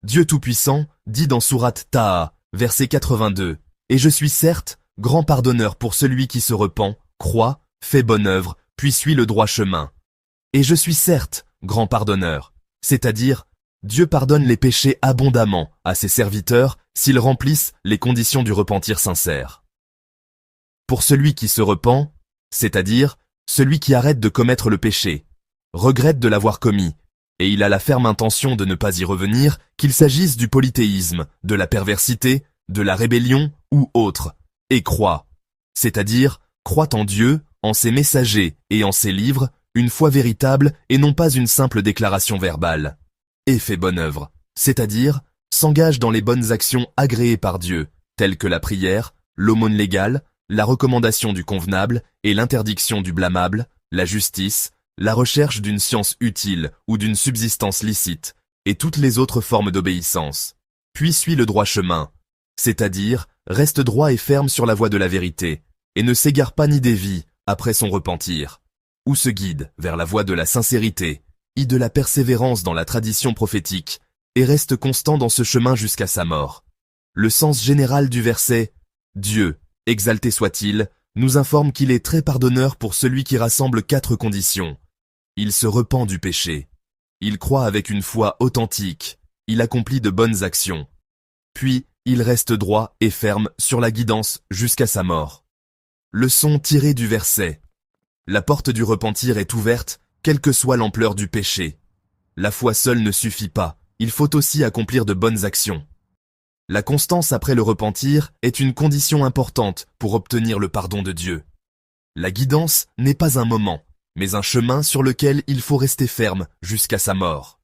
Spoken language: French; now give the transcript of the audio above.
Dieu Tout-Puissant dit dans sourate Taha, verset 82, « Et je suis certes grand pardonneur pour celui qui se repent, croit, fait bonne œuvre, puis suit le droit chemin. Et je suis certes grand pardonneur, c'est-à-dire Dieu pardonne les péchés abondamment à ses serviteurs s'ils remplissent les conditions du repentir sincère. Pour celui qui se repent, c'est-à-dire celui qui arrête de commettre le péché, regrette de l'avoir commis, et il a la ferme intention de ne pas y revenir, qu'il s'agisse du polythéisme, de la perversité, de la rébellion ou autre, et croit, c'est-à-dire croit en Dieu, en ses messagers et en ses livres, une foi véritable et non pas une simple déclaration verbale, et fait bonne œuvre, c'est-à-dire s'engage dans les bonnes actions agréées par Dieu, telles que la prière, l'aumône légale, la recommandation du convenable et l'interdiction du blâmable, la justice, la recherche d'une science utile ou d'une subsistance licite, et toutes les autres formes d'obéissance. Puis suit le droit chemin, c'est-à-dire reste droit et ferme sur la voie de la vérité, et ne s'égare pas ni dévie après son repentir, ou se guide vers la voie de la sincérité, et de la persévérance dans la tradition prophétique, et reste constant dans ce chemin jusqu'à sa mort. Le sens général du verset « Dieu, exalté soit-il », nous informe qu'il est très pardonneur pour celui qui rassemble 4 conditions. Il se repent du péché. Il croit avec une foi authentique. Il accomplit de bonnes actions. Puis, il reste droit et ferme sur la guidance jusqu'à sa mort. Leçon tirée du verset. La porte du repentir est ouverte, quelle que soit l'ampleur du péché. La foi seule ne suffit pas, il faut aussi accomplir de bonnes actions. La constance après le repentir est une condition importante pour obtenir le pardon de Dieu. La guidance n'est pas un moment, mais un chemin sur lequel il faut rester ferme jusqu'à sa mort.